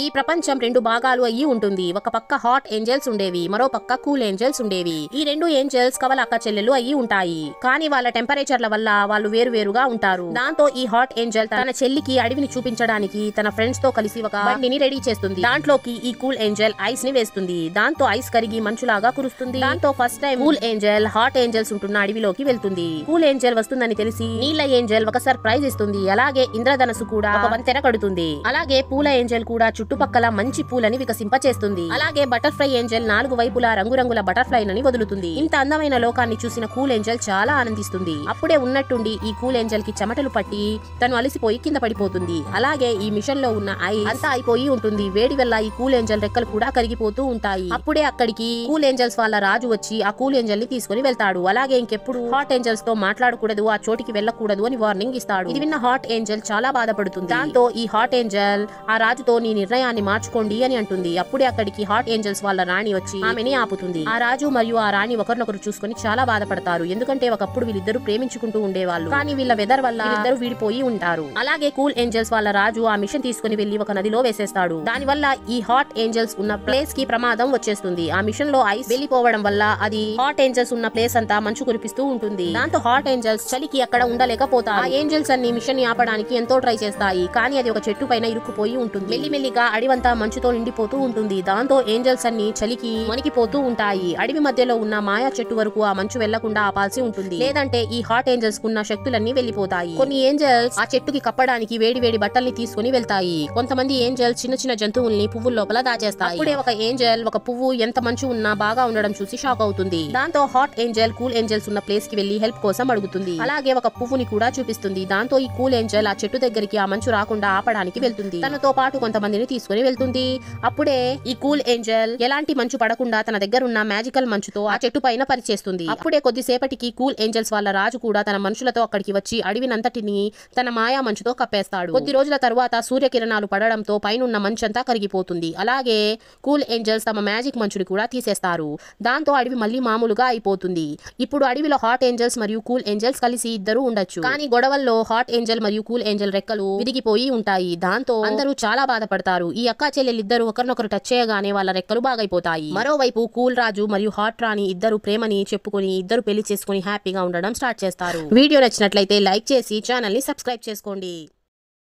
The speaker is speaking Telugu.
ఈ ప్రపంచం రెండు భాగాలు అయ్యి ఉంటుంది. ఒక పక్క హాట్ ఏంజల్స్ ఉండేవి, మరో పక్క కూల్ ఏంజల్స్ ఉండేవి. ఈ రెండు ఏంజల్స్ కవల అక్క చెల్లెలు అయ్యి ఉంటాయి. కానీ వాళ్ళ టెంపరేచర్ల వల్ల వాళ్ళు వేరువేరుగా ఉంటారు. దాంతో ఈ హాట్ ఏంజల్ తన చెల్లికి అడవిని చూపించడానికి తన ఫ్రెండ్స్ తో కలిసి ఒక బండిని రెడీ చేస్తుంది. దాంట్లోకి ఈ కూల్ ఏంజల్ ఐస్ ని వేస్తుంది. దాంతో ఐస్ కరిగి మంచులాగా కురుస్తుంది. దాంతో first time cool Angel hot angels ఉంటున్న అడవిలోకి వెళ్తుంది. కూల్ ఏంజల్ వస్తుందని తెలిసి నీళ్ళ ఏంజల్ ఒక సర్ప్రైజ్ ఇస్తుంది. అలాగే ఇంద్రధనస్సు కూడా ఒక వంతెన కడుతుంది. అలాగే పూల ఏంజల్ కూడా చుట్టుపక్కల మంచి పూలని వికసింపచేస్తుంది. అలాగే బటర్ఫ్లై ఏంజల్ 4 వైపులా రంగురంగుల బటర్ఫ్లైలని వదులుతుంది. ఇంత అందమైన లోకాన్ని చూసిన కూల్ ఏంజల్ చాలా ఆనందిస్తుంది. అప్పుడే ఉన్నట్టుండి ఈ కూల్ ఏంజల్ కి చెమటలు పట్టి తను అలసిపోయి కింద పడిపోతుంది. అలాగే ఈ మిషన్ లో ఉన్న ఐస్ అంతా అయిపోయి ఉంటుంది. వేడి వల్ల ఈ కూల్ ఏంజల్ రెక్కలు కూడా కరిగిపోతూ ఉంటాయి. అప్పుడే అక్కడికి కూల్ ఏంజల్స్ వాళ్ళ రాజు వచ్చి ఆ కూల్ ఏంజల్ ని తీసుకుని వెళ్తాడు. అలాగే ఇంకెప్పుడు హాట్ ఏంజల్స్ తో మాట్లాడకూడదు, ఆ చోటికి వెళ్ళకూడదు అని వార్నింగ్ ఇస్తాడు. ఇది విన్న హాట్ ఏంజల్ చాలా బాధపడుతుంది. దాంతో ఈ హాట్ ఏంజల్ ఆ రాజుతో నీ నిర్ణయాన్ని మార్చుకోండి అని అంటుంది. అప్పుడే అక్కడికి హాట్ ఏంజల్స్ వాళ్ళ రాణి వచ్చి ఆమెని ఆపుతుంది. ఆ రాజు మరియు ఆ రాణి ఒకరినొకరు చూసుకుని చాలా బాధపడతారు. ఎందుకంటే ఒకప్పుడు వీళ్ళిద్దరూ ప్రేమించుకుంటూ ఉండేవాళ్ళు. కానీ వీళ్ళ వెదర్ వల్ల వీళ్ళిద్దరూ విడిపోయి ఉంటారు. అలాగే కూల్ ఏంజల్స్ వాళ్ళ రాజు ఆ మిషన్ తీసుకుని వెళ్లి ఒక నదిలో వేసేస్తాడు. దాని వల్ల ఈ హాట్ ఏంజల్స్ ఉన్న ప్లేస్ కి ప్రమాదం వచ్చేస్తుంది. ఆ మిషన్ లో ఐస్ వెళ్లిపోవడం వల్ల అది హాట్ ఏంజల్స్ ఉన్న ప్లేస్ అంతా మంచు కురిపిస్తూ ఉంటుంది. దాంతో హాట్ ఏంజల్స్ చలికి అక్కడ ఉండలేకపోతాయి. ఆ ఏంజల్స్ అన్ని మిషన్ ని ఆపడానికి ఎంతో ట్రై చేస్తాయి. కానీ అది ఒక చెట్టు పైన ఇరుక్కుపోయి ఉంటుంది. మెల్లిమెల్లిగా అడివంతా మంచుతో నిండిపోతూ ఉంటుంది. దాంతో ఏంజల్స్ అన్ని చలికి వణికిపోతూ ఉంటాయి. అడవి మధ్యలో ఉన్న మాయా చెట్టు వరకు ఆ మంచు వెళ్లకుండా ఆపాల్సి ఉంటుంది. లేదంటే ఈ హాట్ ఏంజల్స్ కున్న శక్తులన్నీ వెళ్లిపోతాయి. కొన్ని ఏంజల్స్ ఆ చెట్టుకి కప్పడానికి వేడి వేడి బట్టల్ని తీసుకుని వెళ్తాయి. కొంతమంది ఏంజల్స్ చిన్న చిన్న జంతువుల్ని పువ్వుల లోపల దాచేస్తాయి. అప్పుడే ఒక ఏంజల్ ఒక పువ్వు ఎంత మంచు ఉన్నా బాగా ఉండడం చూసి షాక్ అవుతుంది. దాంతో హాట్ ఏంజల్ కూల్ ఏంజల్స్ ఉన్న ప్లేస్ కి వెళ్లి హెల్ప్ కోసం అడుగుతుంది. అలాగే ఒక పువ్వుని కూడా చూపిస్తుంది. దాంతో ఈ కూల్ ఏంజల్ ఆ చెట్టు దగ్గరికి ఆ మంచు రాకుండా ఆపడానికి వెళ్తుంది. తనతో పాటు కొంతమందిని తీసుకుని వెళ్తుంది. అప్పుడే ఈ కూల్ ఏంజల్ ఎలాంటి మంచు పడకుండా తన దగ్గర ఉన్న మ్యాజికల్ మంచుతో ఆ చెట్టు పైన పరిచేస్తుంది. అప్పుడే కొద్దిసేపటికి కూల్ ఏంజల్స్ వాళ్ళ రాజు కూడా తన మనుషులతో అక్కడికి వచ్చి అడవినంతటిని తన మాయా మంచుతో కప్పేస్తాడు. కొద్ది రోజుల తర్వాత సూర్యకిరణాలు పడడంతో పైనున్న మంచంతా కరిగిపోతుంది. అలాగే కూల్ ఏంజల్స్ తమ మ్యాజిక్ మంచుని కూడా తీసేస్తారు. దాంతో అడవి మళ్ళీ మామూలుగా అయిపోతుంది. ఇప్పుడు అడవిలో హాట్ ఏంజల్స్ మరియు కూల్ ఏంజల్స్ కలిసి ఇద్దరు ఉండొచ్చు. కానీ గొడవల్లో హాట్ ఏంజల్ మరియు కూల్ ఏంజల్ రెక్కలు విరిగిపోయి ఉంటాయి. దాంతో అందరూ చాలా బాధపడతారు. ఈ అక్కా చెల్లెలిద్దరూ ఒకరినొకరు టచ్ చేయగానే వాళ్ళ రెక్కలు బాగైపోతాయి. మరోవైపు కూల్ రాజు మరియు హాట్ రాణి ఇద్దరు ప్రేమని చెప్పుకొని ఇద్దరు పెళ్లి చేసుకుని హ్యాపీగా ఉండడం స్టార్ట్ చేస్తారు. వీడియో నచ్చినట్లయితే లైక్ చేసి ఛానల్ ని సబ్స్క్రైబ్ చేసుకోండి.